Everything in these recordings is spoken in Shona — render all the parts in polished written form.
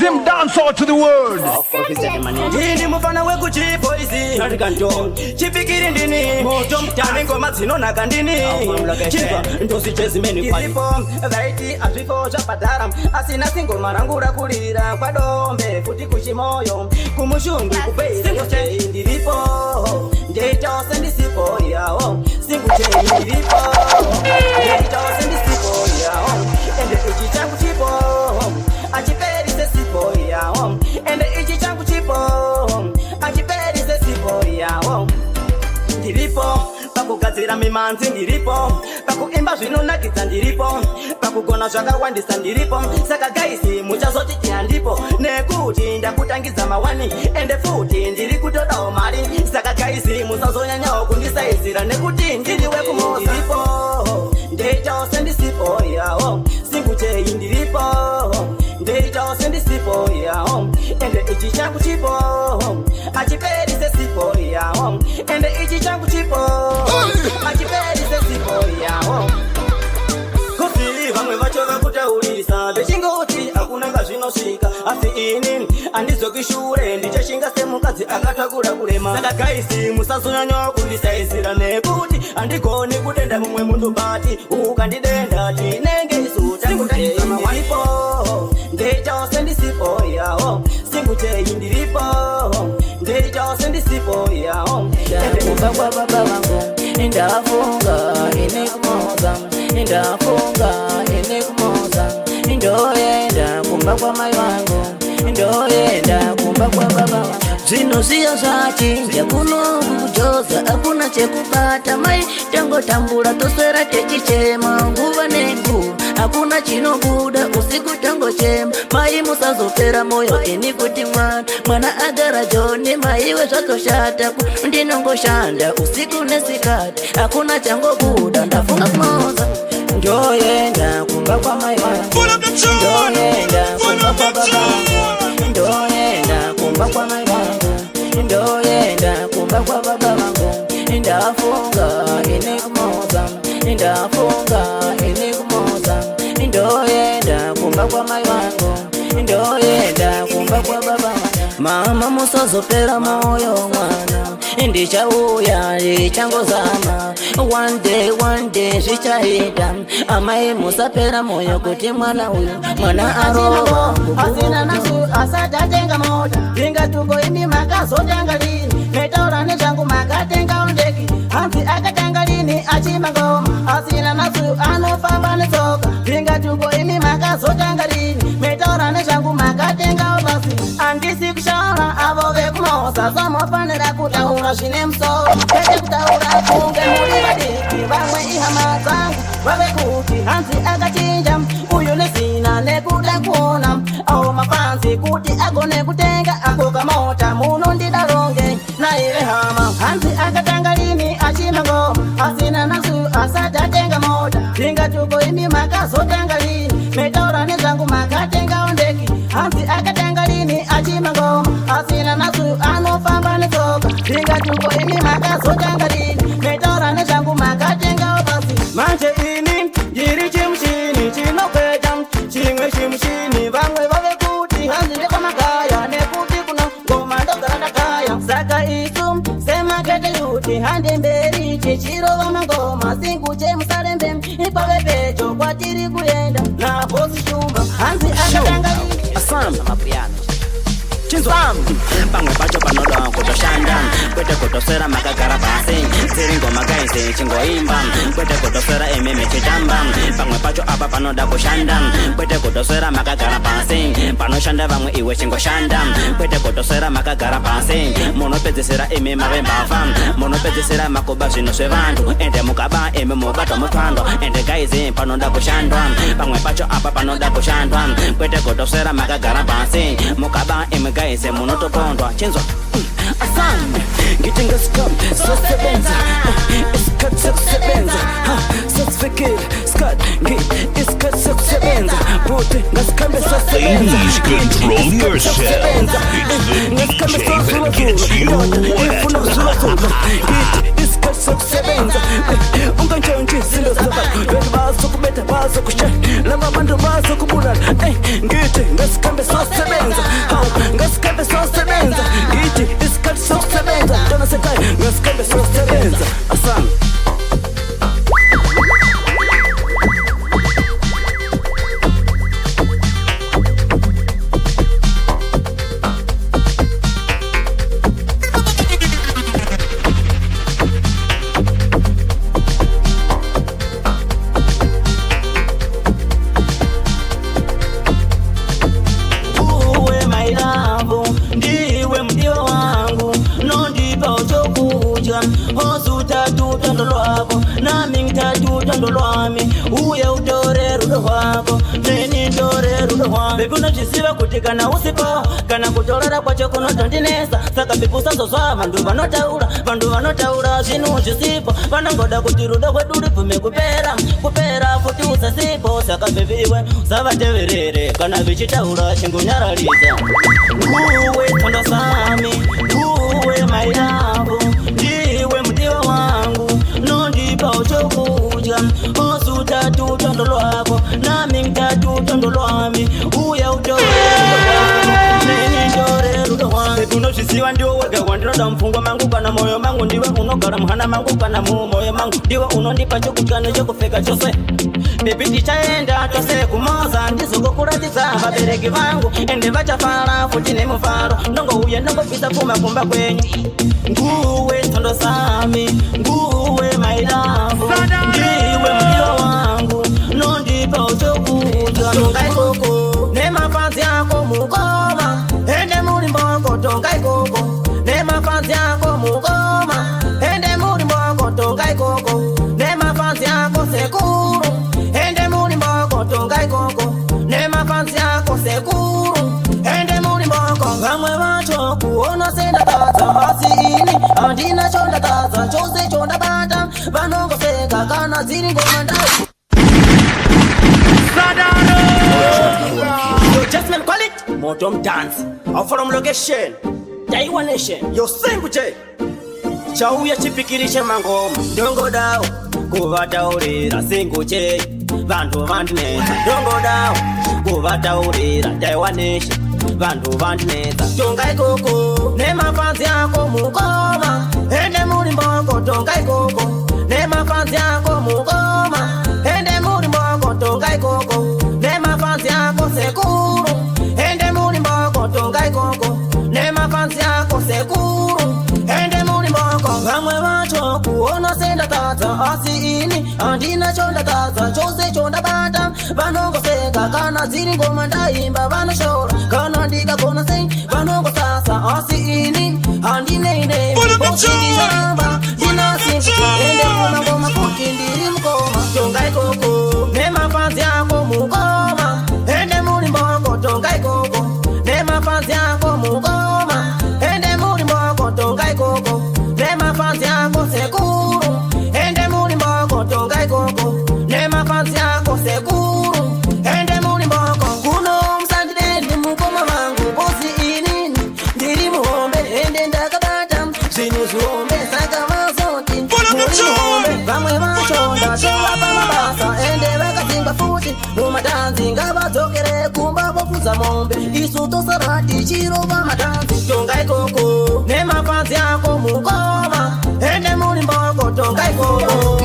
Him dance all to the world. Ini mufana weku chipoisi Narikanto Chipikiri ndini Moto mtani ngoma zinona kandini Chipa ndosi chezi meni kwa Isipo Vaiti aswifo chapadara Asina singo marangura kulira Kwa dombe futi kushimoyo Kumushungu kupeisi Singu che indiripo Ndeita osendisipo yao Singu che indiripo Ndeita osendisipo yao Ende ichi changu chipo Achiperi se sipo yao Ende ichi changu chipo Achiperi se sipo yao Ndiripo Pakugadzira mimanzi ndiripo Pakuimba zvinonakidza ndiripo Pakugona zvakawandisa ndiripo Saka gaisi muchazoti tiandipo Nekuti ndakutangidza mawani Ende futi ndiri kutodawo mari Saka gaisi musazonyanyawo kundisaizira Nekuti ndiri wekumoza ndiripo Ndeita sendisipo yao Singuchei ndiripo Ndeita sendisipo yao Ende ichi changu chipo Achiperi se sipo yao Ende ichi changu chipo Achiperi se sipo yao Kuti vamwe vacho vakutaurisa Vechingoti hakuna ngazvinosvika Asi ini andizokishure Ndichashinga semukadzi akatakura kurema Saka gaisi musazonyanya kundisaizira Nekuti andigoni kutenda mumwe munhu bati Ukandidenda tinenge isu Singuchei mawanipo Ndeita sendisipo yao Singuchei ndiripo Ndeita sendisipo yao Kumba kwa baba wangu Ndafunga inekumoza Ndafunga inekumoza Ndoyenda kumba kwa mai wangu Ndoyenda kumba kwa baba wangu Zvino ziyo zvachinja kuno kujoza Hakuna chekubata mai Tango tambura toswera techichema Nguva nenguva Hakuna chinobuda usiku tango chema Mai musazopera moyo ini kuti mwana agara joni maiwe zvatoshata Ndinongoshanda usiku nesikati Hakuna changobuda ndafunga kumoza Ndoyenda kumba kwa mai wangu Ndoyenda kumba kwa baba wangu Ndoyenda kumba kwa mai wangu Ndoyenda kumba kwa baba wangu Ndafunga inekumoza Ndafunga inekumoza Ndoyenda kumba kwa mai wangu Ndoyenda kumba kwa baba wangu Mama musazopera moyo mwana Ndichauya ndichangozama One day zvichaita Amai musapera moyo kuti mwana uyu Mwana arowa Asina nasu asatatenga mota Vinga tuko imi makazotanga lini Metaura nezvangu makatenga ondeki Hansi akatanga lini achima ngoma Asina nasu anofamba netsoka Vinga tuko imi makazotanga lini Metaura nezvangu makatenga obasi Andisi kushara avo vekumosa Somofanira kutaura zvine musoro Kwete kutaura kunge muri vadiki Vamwe ihama dzangu vave kuti Hansi akachinja uyu nesina nekuda kuona Awo mafansi kuti agone kutenga Akoka mota munondida ronge Naive hama Hansi akatanga lini achima ngoma Asina nasu asatatenga mota Vinga tuko imi makazotanga lini Metaura nezvangu makatenga ondeki Hansi akatanga lini achima ngoma Asina nasu anofamba netsoka Vinga tuko imi makazotanga lini Metaura nezvangu makatenga obasi Manje ini ndiri chimushini chinokweta Chimwe chimushini vamwe vave kuti Hansi ndekwamakaya nekuti kuno ngoma ndogara ndakaya Saka isu semakete yuti hande mberi Chichirova mangoma singuche musalembe Ipave pecho kwatiri kuenda Naposi shumba Hansi akatanga lini Asam Mapiano Chinzo Pamwe pacho panoda kutoshanda Kwete kutoswera makagara pasi Ziringo magaisi chingoimba Kwete kutoswera ememe chitamba Pamwe pacho apa panoda kushanda Kwete kutoswera makagara pasi Panoshanda vamwe iwe chingoshanda Kwete kutoswera makagara pasi Munopedzesera eme mavembafa Munopedzesera makoba zvino zvevantu Ende mukaba eme mubato mutwando Ende gaizi panoda kushandwa Pamwe pacho apa panoda kushandwa Kwete kutoswera makagara pasi Mukaba eme gaizi munotopondwa Chinzo Asam Gitinga scum Sosebenza Iskat sosebenza Sosfikir Skat Git Iskat sosebenza Bote Gaskambe sosebenza Ladies, control yourself. It's the DJ that gets you wet. Iskat sosebenza Unganchonchi Sindo zaba Vedu baso kubeta baso kushe Lama bandu baso kubula hey ngithi ngesikhambe sosebenza ngesikhambe sosebenza ngithi isikhathi sokusebenza ntona sekhaya ngesikhambe sosebenza asana Baby unachisiva kuti kana usipo kana kutolera kwacho kunotondinesa saka bibusazozwa vantu vanotaura zvinhu zvisipo vanongoda kuti rudo kwedu rubvume kupera futi usasipo saka bebiwe usavateverere kana vichitaura chingonyaradza nguwe tsondo sami nguwe mailavu ndiwe mudiwa wangu nondipa chokudya osutatu tondo lwako nami ngitatu tondo lwami uya utore unozviziva ndiwo wega wandinoda mupfungwa mangu kana moyo mangu ndiwe unogara muhana mangu kana mumoyo mangu ndiwe unondipa chokudya nechokupfeka chose bebi tichaenda tose kumoza ndizokukuratidza vabereki vangu ende vachafara futi nemufaro ndongouya ndongobvisa pfuma kumba kwenyu nguwe tsondo sami nguwe mailavu ndiwe mudiwa wangu nondipa chokudya tonga ikoko nemafanzi ako mukoma ende muri mboko tonga ikoko nemafanzi ako mukoma ende muri mboko tonga ikoko nemafanzi ako sekuru ende muri mboko tonga ikoko nemafanzi ako sekuru ende muri mboko vamwe vacho kuona sendatadza asi ini handina chondatadza chose chondabata vanongoseka kana dziri ngoma ndai Jasmine call it Motom dance I'm from location Taiwan nation Yo sing kuche Chauya chipikirishe mangoma Dongo dao Kuvataurira singuche Vantu vandineza Dongo dao Kuvataurira Taiwan nation Vantu vandineza Tonga ikoko Nema fanzi yako mukoma Ende muri mboko Tonga ikoko Nema fanzi yako mukoma Ende muri mboko Tonga ikoko Nema fanzi yako sekuru Ende muri mboko tonga ikoko Nema fanzi yako sekuru Ende muri mboko Vamwe vacho kuona sendatadza asi ini handina chondatadza chose chondabata vanongoseka kana dziri ngoma ndaimba vanoshora kana ndikagona sei vanongosasa asi ini handineine ochindishamba ndinasimba ende kuna ngoma kuti ndiri mukoma tonga ikoko Nema fanzi yako mukoma ende muri mboko tonga ikoko Nema fanzi yako mukoma ende muri mboko tonga ikoko Nema fanzi yako sekuru ende muri mboko tonga ikoko Nema fanzi yako sekuru ende muri mboko kuno msandine mukoma wangu bosi inini ndiri muhombe ende ndakabata zvinhu zviombe saka vazoti muhombe vamwe vacho ndatola pamabasa ende vakadzingwa futi mumatanzi ngavadzokere kumba vofudza mombe isu tosarati chirova matanzi tonga ikoko nemafanzi yako mukoma ende muri mboko tonga ikoko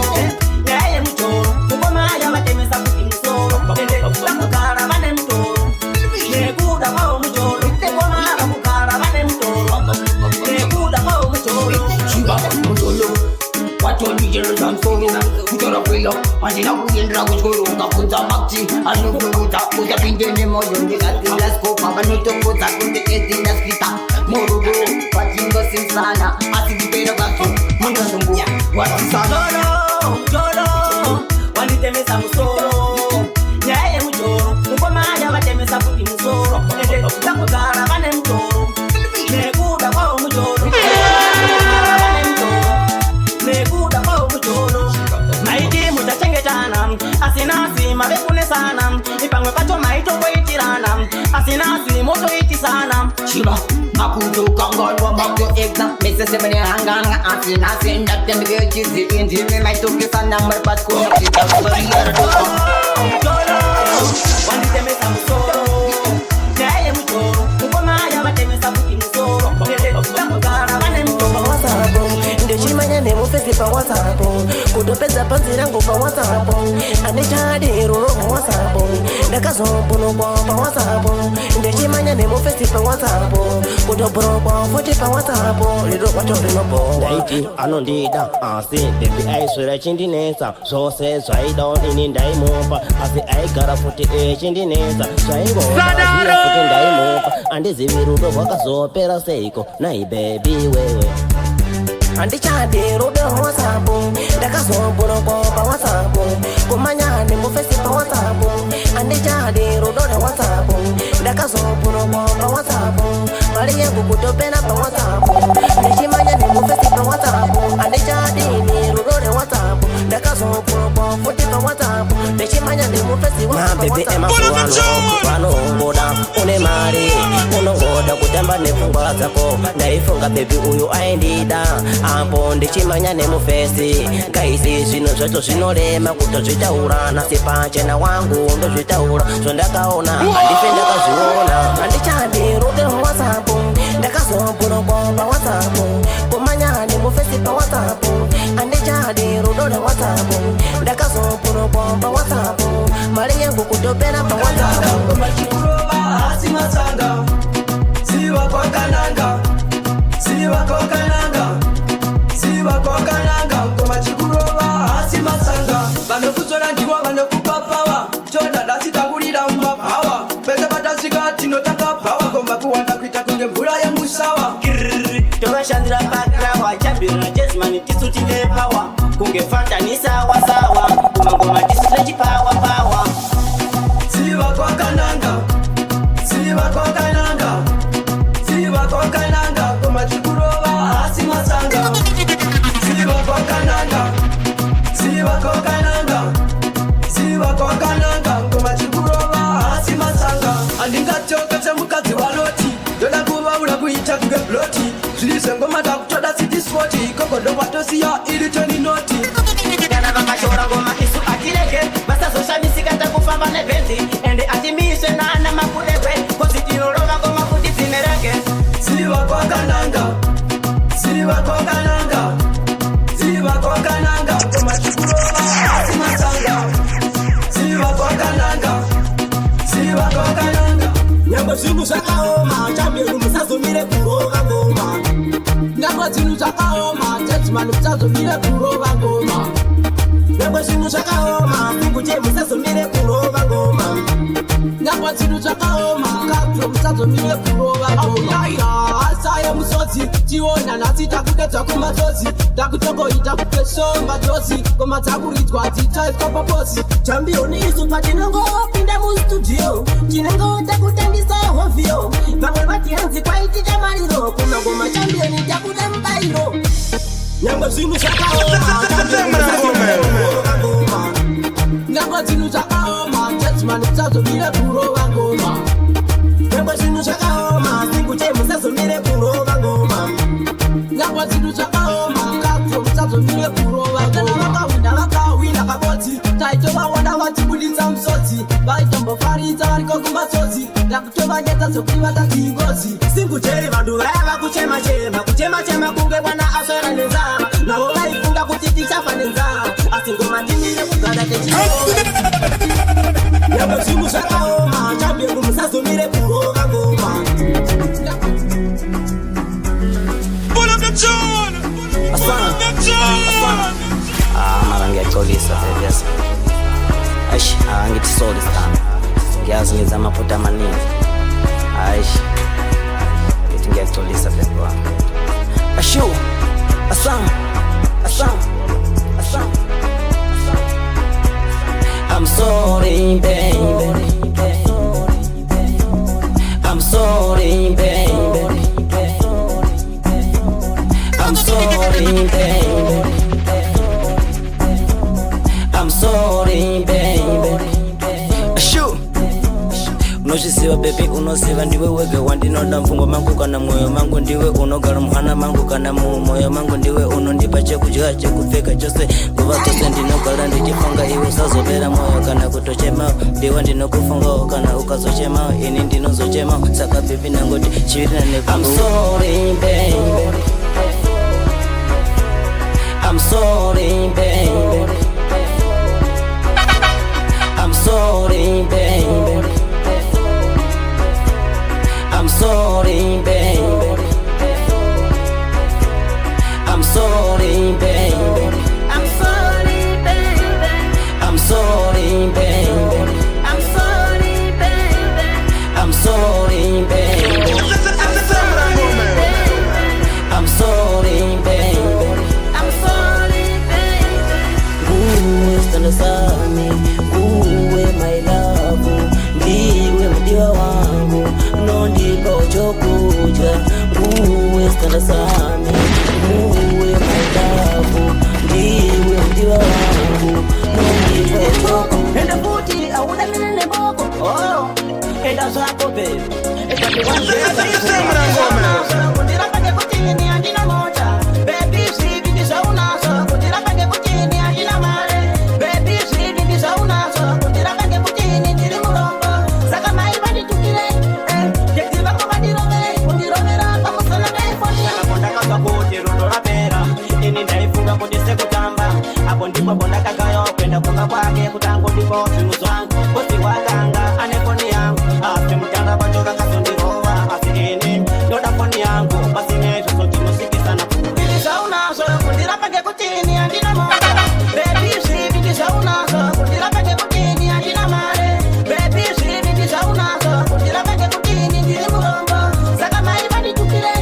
yaye mutoro mukoma yavatemesa kuti musoro ende vakugara vane mutoro nekuda kwavo mutoro mukoma vakugara vane mutoro nekuda kwavo mutoro watondijera msoro kutora kwela andina kuendera kuchikoronga kunza makti anokuruta utapinde nemoyo ndikatilaskopa vanotongodza kunde edinaspita morudo vatingosimsana asi kupera kwacho mungandombo watisana wanditemesa musoro nyaya yemutoro mukomaya vatemesa kuti musoro ende vakugara vane mutoro nekuda kwavo mutoro maiti mutachengetana asinasi mavekunesana ipamwe pacho maitokoitirana asinasi motoitisana Shiba makuto kangalwa makyo egza mesesemene hanganga asinasi ndakendege chizi indime maitokesana marpasko nakita wanditemesa musoro ndakazombona pa WhatsApp ndechimanya nemufesti pa WhatsApp kutobro kwa futi pa WhatsApp lero kwacho rinobo ndaiti anondida asi baby aiswera chindinesa zvose zvaida ini ndaimupa asi aigara futi chindinesa zvaingova futi ndaimupa andizivi rudo rwakazopera seiko nai baby wewe andichade rudo WhatsApp ndakazombona pa WhatsApp kumanya nemufesti pa WhatsApp andichade rudo WhatsApp ndakazombona pa WhatsApp mali yangu kutopena pa WhatsApp ndechimanya nemufesti pa WhatsApp andichade rudo WhatsApp ndakazombona futi pa WhatsApp ndechimanya nemufesti wa WhatsApp vanongoda une mari unongoda kutamba nepfungwa dzako ndaifunga baby uyu aindida apo ndichimanya nemufesti ngaisi zvino zvacho zvinorema kutozvitaura nasi pachena wangu ndozvitaura zvondakaona handife ndakazviona handichade rudo WhatsApp ndakazombona pa WhatsApp kumanya nemufesti pa WhatsApp handichade rudo WhatsApp ndakazombona pa WhatsApp mali yangu kutopena pa WhatsApp kumachikurova asi matsanga ziva kwakananga ziva kwakananga ziva kwakananga kumachikurova asi matsanga vanokudzora ndivo vanokupa pawa choda dasitakurira mumapawa pese patasvika tinotanga pawa komba kuwanda kuita kunge mvura yemusawa tovashandira pakrawa chambirana chezimani tisu tine pawa kunge fantanisawa sawa kumangoma tisu techipawa pawa ziva kwakananga ziva kwakananga ziva kwakananga kumachikurova asi matsanga ziva kwakananga ziva kwakananga ziva kwakananga kumachikurova asi matsanga andingatoka semukadzi waloti ndoda kuvaura kuita kunge bloti zviri zvengoma takutoda sitiswoti ikoko ndovatosiya iri toninoti kana vakashora ngoma isu atirege vasazoshamisika takufamba nebhenzi ende atimiswe nana mapudekwe kozitinorova ngoma kuti dzinerege ziva kwakananga ziva kwakananga ziva kwakananga kumachikurova asi matsanga ziva kwakananga ziva kwakananga nyangwe zvinhu zvakaoma chambiru musazomire kurova ngoma nyangwe zvinhu zvakaoma judgment musazomire kurova ngoma nyangwe zvinhu zvakaoma mungute musazomire kurova ngoma nyangwe zvinhu zvakaoma katro musazomire kurova ngoma asaye musodzi tiona nhasi takudedzwa kumatsotsi takutongoita kupeshomba josi ngoma dzakuridzwa dzitaiswa paposi chambioni isu patinongopinda mustudio tinongoda kutangisa hovhiyo vamwe vati hanzi kwaitita mariro kuna ngoma chambioni takuda mubairo nyangwe zvinhu zvakaoma nyangwe zvinhu zvakaoma judgment musazomire kurova ngoma nyangwe zvinhu zvakaoma singute musazomire kurova ngoma nyangwe zvinhu zvakaoma katro musazomire kurova ngoma vakawina kabodzi taitovaona vatibuditsa musodzi vaitombofaridza variko kumatsotsi takutovanyedza zokuti vatati ingozi singuteri vanhu vaya vakuchema-chema kuchema-chema kunge mwana aswera nenzara navo vaifunga kuti tichafa nenzara asi ngoma timire kugara techioo nyangwe zvinhu zvakaoma chambiru musazomire kurova ngoma mara ngiyaxolisa vevesa aish angithi soli sana ngiyazi ngenza amaphutha amaningi aish ngithi ngiyaxolisa bebe wami ashu asam I'm sorry baby I'm sorry baby I'm sorry baby I'm sorry baby ashu unozviziva baby unoziva ndiwe wega wandinoda mfungo mangu kana mwoyo mangu ndiwe unogara muhana mangu kana mumwoyo mangu ndiwe unondipa chekudya chekupfeka chose nguva dzose ndinogara ndichifunga iwe usazopera mwoyo kana kutochema ndiwe ndinokufungawo kana ukazochema ini ndinozochema saka baby nangoti chivirina I'm sorry baby I'm sorry baby I'm sorry baby stand asami. Uwe maidavu, ndiwe mdiwa wangu, mungiwe toko. Enda futi auda minene boko. Oh, enda zako baby. Enda kiwanje. Kundira pake kutini andina moja. Baby sweet ndisa unaso. Kundira pake kutini andina mare. Baby sweet ndisa unaso. Kundira pake kutini ndiri mulombo. Saka maiba nitukire. Jekiva kubandirove. Kundirovera pamusana kaifoni. Anakonda kaka kuti rundo rapera. Ini ndaifunga kuti sekutamba. Apo ndipo bonda kakayo kwenda kunga kwake kutango ndipo simuzo wangu. Kosi wakanga anefoni yangu. Afi mutanda pachoka kasondirova. Afi ini yoda foni yangu. Basi neto soti musiki sana. Ndisa unaso kundira pake kutini andina moja. Baby sweet ndisa unaso kundira pake kutini andina mare. Baby sweet ndisa unaso kundira pake kutini ndiri mulombo. Saka maiba nitukire.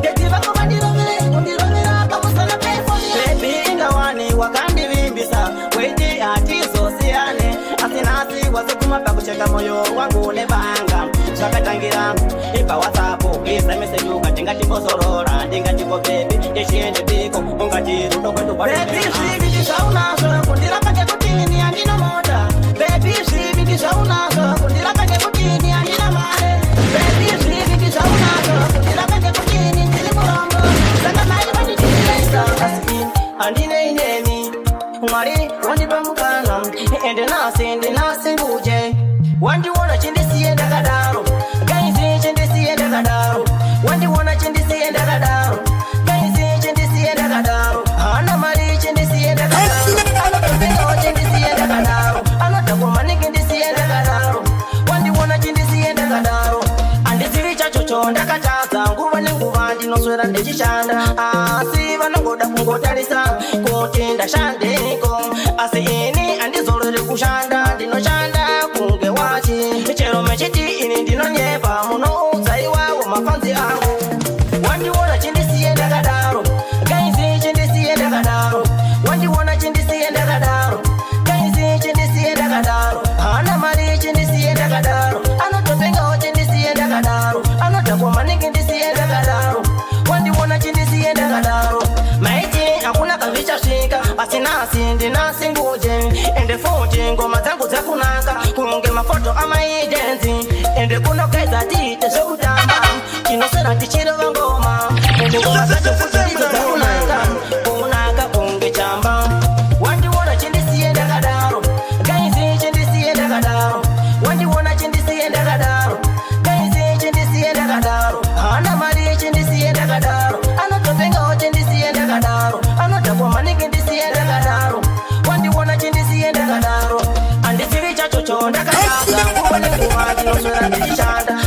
Jekiva kubandirovere. Kundirovera pamusana kaifoni. Baby ingawani wakandi vimbisa. Weiti atiso siane. Asinasi wasikuma pakucheka moyo wangu nebanga. Shakatangira ipa WhatsApp isa message ukatinga tiposorora ndinga tipo baby yeshiende biko ungati rudo kwetu kwa baby sweet ndisa unaso kundira pake kutini andina moja. Baby sweet ndisa unaso kundira pake kutini andina mare. Baby sweet ndisa unaso kundira pake kutini ndiri mulombo. Saka maiba nditilesa asiki andine ineni mwari wandipa mukana ende nasi nguje wandiwona chindisiye ndakadaro gaizi chindisiye ndakadaro wandiwona chindisiye ndakadaro gaizi chindisiye ndakadaro ana mari chindisiye ndakadaro anapendo chindisiye ndakadaro anatakumaniki ndisiye ndakadaro wandiwona chindisiye ndakadaro andisiri chachocho ndakataza nguva nenguva ndinoswera ndichishanda asi vanongoda kungotarisa kuti ndashandeko asi ini andizorere kushanda ndinoshanda kunge wachi chero mechiti ini ndinonyepa munoudza iwawo mafanzi angu wandiwona chindisiye ndakadaro gaizi chindisiye ndakadaro wandiwona chindisiye ndakadaro gaizi chindisiye ndakadaro ana mari chindisiye ndakadaro anotopengawo chindisiye ndakadaro anotakumaniki ndisiye ndakadaro wandiwona chindisiye ndakadaro maiti akuna kavichasvika asi nasi ndinasi nguje ende futi ngoma dzangu dzakunaka kunge mafoto amaidenzi ende kunogaiza tiite zvekutamba tinoswera tichirova ngoma ende ngoma dzacho futi ndidzo dzakunaka kunaka kunge chamba wandiwona chindisiye ndakadaro gaizi chindisiye ndakadaro wandiwona chindisiye ndakadaro gaizi chindisiye ndakadaro ana mari chindisiye ndakadaro anotopengawo chindisiye ndakadaro anotakumaniki ndisiye ndakadaro wandiwona chindisiye ndakadaro andisiri chachocho ndakataza nguva nenguva ndinoswera ndichishanda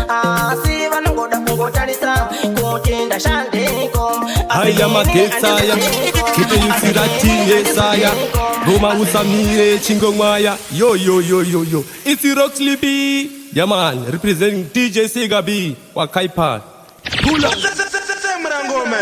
asi vanongoda kungotarisa kuti ndashandeko Aya maketsaya kite yusiratiye saya Goma usamire chingomaya yo yo yo yo yo It's Roxley B Yeah man representing DJ Sega B wa Kaipa Pula Ngoma